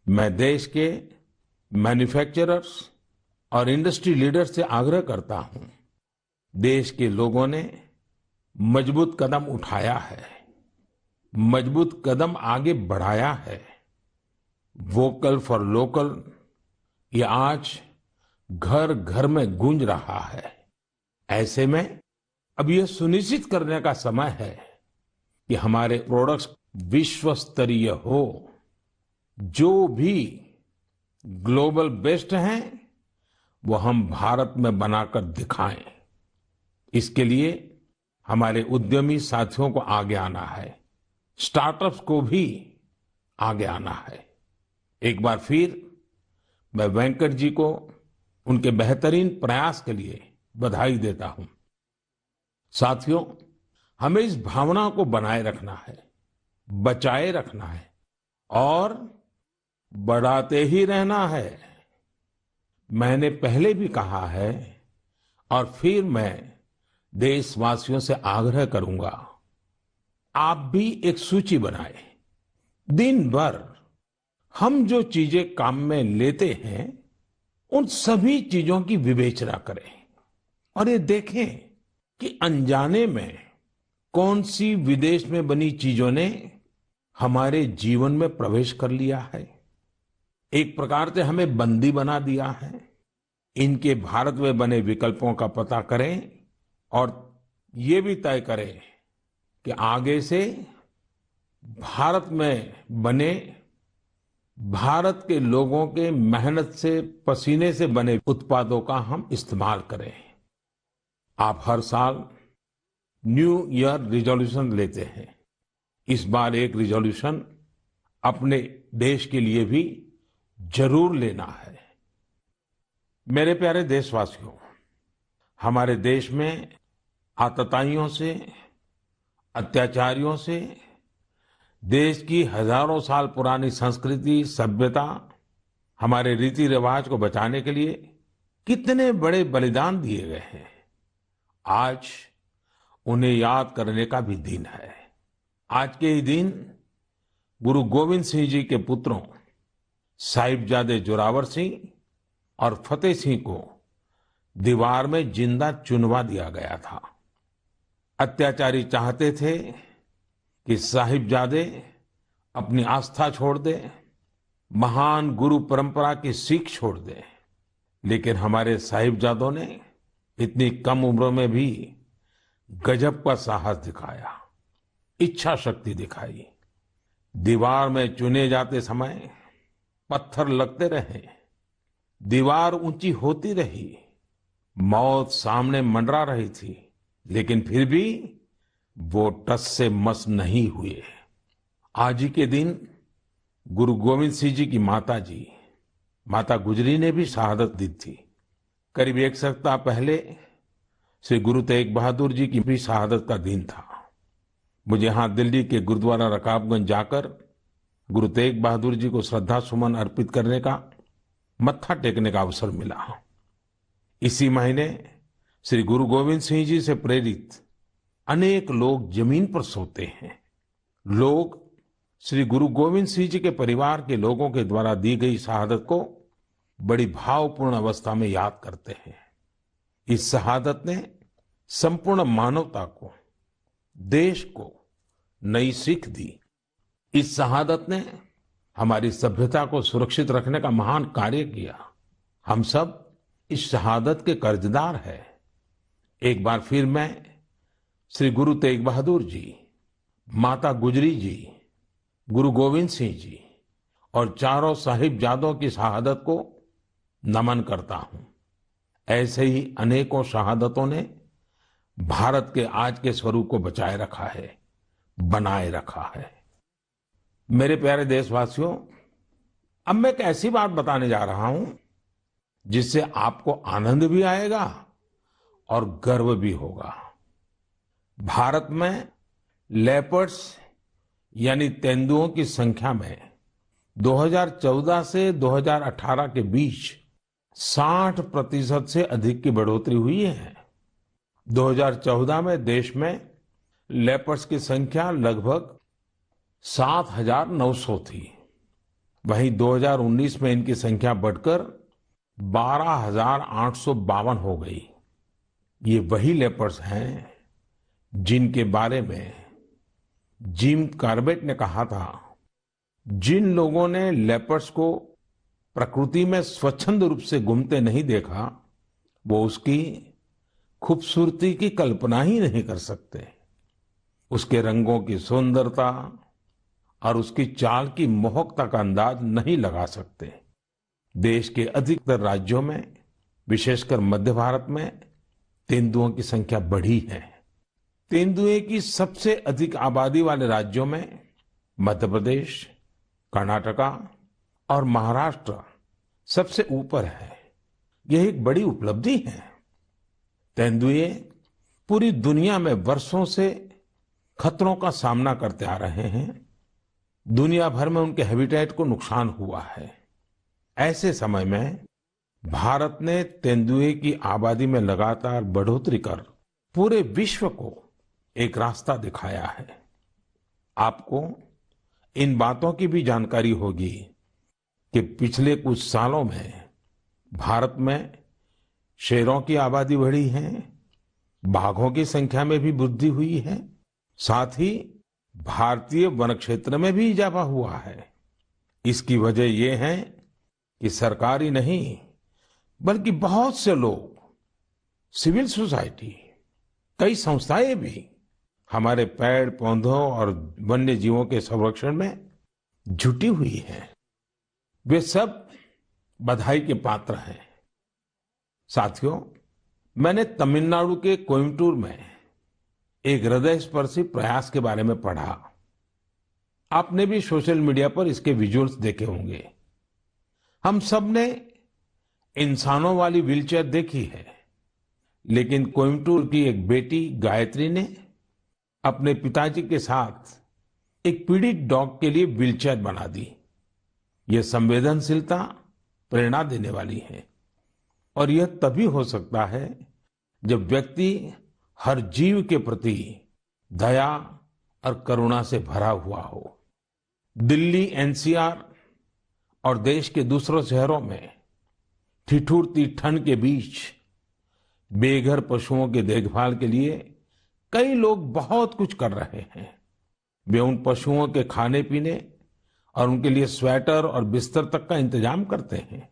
मैं देश के मैन्युफैक्चरर्स और इंडस्ट्री लीडर्स से आग्रह करता हूं, देश के लोगों ने मजबूत कदम उठाया है, मजबूत कदम आगे बढ़ाया है। वोकल फॉर लोकल ये आज घर घर में गूंज रहा है। ऐसे में अब यह सुनिश्चित करने का समय है कि हमारे प्रोडक्ट्स विश्व स्तरीय हो। जो भी ग्लोबल बेस्ट हैं वो हम भारत में बनाकर दिखाएं। इसके लिए हमारे उद्यमी साथियों को आगे आना है, स्टार्टअप्स को भी आगे आना है। एक बार फिर मैं वेंकट जी को उनके बेहतरीन प्रयास के लिए बधाई देता हूं। साथियों, हमें इस भावना को बनाए रखना है, बचाए रखना है और बढ़ाते ही रहना है। मैंने पहले भी कहा है और फिर मैं देशवासियों से आग्रह करूंगा, आप भी एक सूची बनाएं। दिन भर हम जो चीजें काम में लेते हैं उन सभी चीजों की विवेचना करें और ये देखें कि अनजाने में कौन सी विदेश में बनी चीजों ने हमारे जीवन में प्रवेश कर लिया है, एक प्रकार से हमें बंदी बना दिया है। इनके भारत में बने विकल्पों का पता करें और ये भी तय करें कि आगे से भारत में बने, भारत के लोगों के मेहनत से पसीने से बने उत्पादों का हम इस्तेमाल करें। आप हर साल न्यू ईयर रिजोल्यूशन लेते हैं। इस बार एक रिजोल्यूशन अपने देश के लिए भी जरूर लेना है। मेरे प्यारे देशवासियों, हमारे देश में आतताइयों से, अत्याचारियों से, देश की हजारों साल पुरानी संस्कृति, सभ्यता, हमारे रीति रिवाज को बचाने के लिए कितने बड़े बलिदान दिए गए हैं। आज उन्हें याद करने का भी दिन है। आज के ही दिन गुरु गोविंद सिंह जी के पुत्रों साहिबजादे जोरावर सिंह और फतेह सिंह को दीवार में जिंदा चुनवा दिया गया था। अत्याचारी चाहते थे कि साहिबजादे अपनी आस्था छोड़ दे, महान गुरु परंपरा की सीख छोड़ दे, लेकिन हमारे साहिबजादों ने इतनी कम उम्र में भी गजब का साहस दिखाया, इच्छा शक्ति दिखाई। दीवार में चुने जाते समय पत्थर लगते रहे, दीवार ऊंची होती रही, मौत सामने मंडरा रही थी, लेकिन फिर भी वो टस से मस नहीं हुए। आज ही के दिन गुरु गोविंद सिंह जी की माता जी, माता गुजरी ने भी शहादत दी थी। करीब एक सप्ताह पहले श्री गुरु तेग बहादुर जी की भी शहादत का दिन था। मुझे यहाँ दिल्ली के गुरुद्वारा रकाबगंज जाकर गुरु तेग बहादुर जी को श्रद्धा सुमन अर्पित करने का, मत्था टेकने का अवसर मिला। इसी महीने श्री गुरु गोविंद सिंह जी से प्रेरित अनेक लोग जमीन पर सोते हैं। लोग श्री गुरु गोविंद सिंह जी के परिवार के लोगों के द्वारा दी गई शहादत को बड़ी भावपूर्ण अवस्था में याद करते हैं। इस शहादत ने संपूर्ण मानवता को, देश को नई सीख दी। इस शहादत ने हमारी सभ्यता को सुरक्षित रखने का महान कार्य किया। हम सब इस शहादत के कर्जदार हैं। एक बार फिर मैं श्री गुरु तेग बहादुर जी, माता गुजरी जी, गुरु गोविंद सिंह जी और चारों साहिबजादों की शहादत को नमन करता हूं। ऐसे ही अनेकों शहादतों ने भारत के आज के स्वरूप को बचाए रखा है, बनाए रखा है। मेरे प्यारे देशवासियों, अब मैं एक ऐसी बात बताने जा रहा हूं जिससे आपको आनंद भी आएगा और गर्व भी होगा। भारत में लेपर्ड्स यानी तेंदुओं की संख्या में 2014 से 2018 के बीच 60% से अधिक की बढ़ोतरी हुई है। 2014 में देश में लेपर्ड्स की संख्या लगभग 7,900 थी। वहीं 2019 में इनकी संख्या बढ़कर 12,852 हो गई। ये वही लेपर्ड्स हैं जिनके बारे में जिम कॉर्बेट ने कहा था, जिन लोगों ने लेपर्ड्स को प्रकृति में स्वच्छंद रूप से घूमते नहीं देखा, वो उसकी खूबसूरती की कल्पना ही नहीं कर सकते। उसके रंगों की सुंदरता और उसकी चाल की मोहकता का अंदाज नहीं लगा सकते। देश के अधिकतर राज्यों में, विशेषकर मध्य भारत में, तेंदुओं की संख्या बढ़ी है। तेंदुए की सबसे अधिक आबादी वाले राज्यों में मध्य प्रदेश, कर्नाटका और महाराष्ट्र सबसे ऊपर है। यह एक बड़ी उपलब्धि है। तेंदुए पूरी दुनिया में वर्षों से खतरों का सामना करते आ रहे हैं। दुनिया भर में उनके हैबिटेट को नुकसान हुआ है। ऐसे समय में भारत ने तेंदुए की आबादी में लगातार बढ़ोतरी कर पूरे विश्व को एक रास्ता दिखाया है। आपको इन बातों की भी जानकारी होगी कि पिछले कुछ सालों में भारत में शेरों की आबादी बढ़ी है, बाघों की संख्या में भी वृद्धि हुई है, साथ ही भारतीय वन क्षेत्र में भी इजाफा हुआ है। इसकी वजह यह है कि सरकारी नहीं, बल्कि बहुत से लोग, सिविल सोसाइटी, कई संस्थाएं भी हमारे पेड़ पौधों और वन्य जीवों के संरक्षण में जुटी हुई हैं। वे सब बधाई के पात्र हैं। साथियों, मैंने तमिलनाडु के कोयम्बटूर में एक हृदयस्पर्शी प्रयास के बारे में पढ़ा। आपने भी सोशल मीडिया पर इसके विजुअल्स देखे होंगे। हम सब ने इंसानों वाली व्हीलचेयर देखी है, लेकिन कोयम्बटूर की एक बेटी गायत्री ने अपने पिताजी के साथ एक पीड़ित डॉग के लिए व्हीलचेयर बना दी। यह संवेदनशीलता प्रेरणा देने वाली है, और यह तभी हो सकता है जब व्यक्ति हर जीव के प्रति दया और करुणा से भरा हुआ हो। दिल्ली एनसीआर और देश के दूसरों शहरों में ठिठुरती ठंड के बीच बेघर पशुओं की देखभाल के लिए कई लोग बहुत कुछ कर रहे हैं। वे उन पशुओं के खाने पीने और उनके लिए स्वेटर और बिस्तर तक का इंतजाम करते हैं।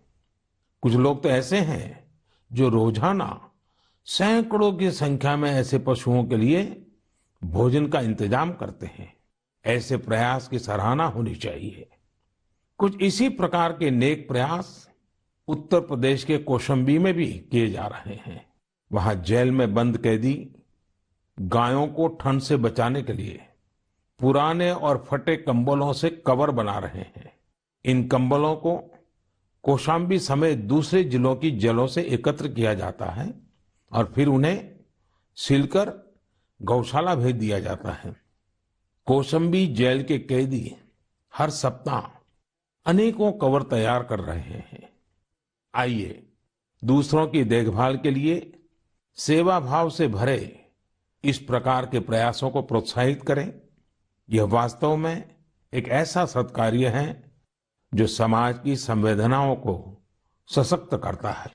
कुछ लोग तो ऐसे हैं जो रोजाना सैकड़ों की संख्या में ऐसे पशुओं के लिए भोजन का इंतजाम करते हैं। ऐसे प्रयास की सराहना होनी चाहिए। कुछ इसी प्रकार के नेक प्रयास उत्तर प्रदेश के कौशाम्बी में भी किए जा रहे हैं। वहां जेल में बंद कैदी गायों को ठंड से बचाने के लिए पुराने और फटे कंबलों से कवर बना रहे हैं। इन कंबलों को कौशाम्बी समेत दूसरे जिलों की जेलों से एकत्र किया जाता है और फिर उन्हें सिलकर गौशाला भेज दिया जाता है। कौशाम्बी जेल के कैदी हर सप्ताह अनेकों कवर तैयार कर रहे हैं। आइए दूसरों की देखभाल के लिए सेवा भाव से भरे इस प्रकार के प्रयासों को प्रोत्साहित करें। यह वास्तव में एक ऐसा सत्कार्य है जो समाज की संवेदनाओं को सशक्त करता है।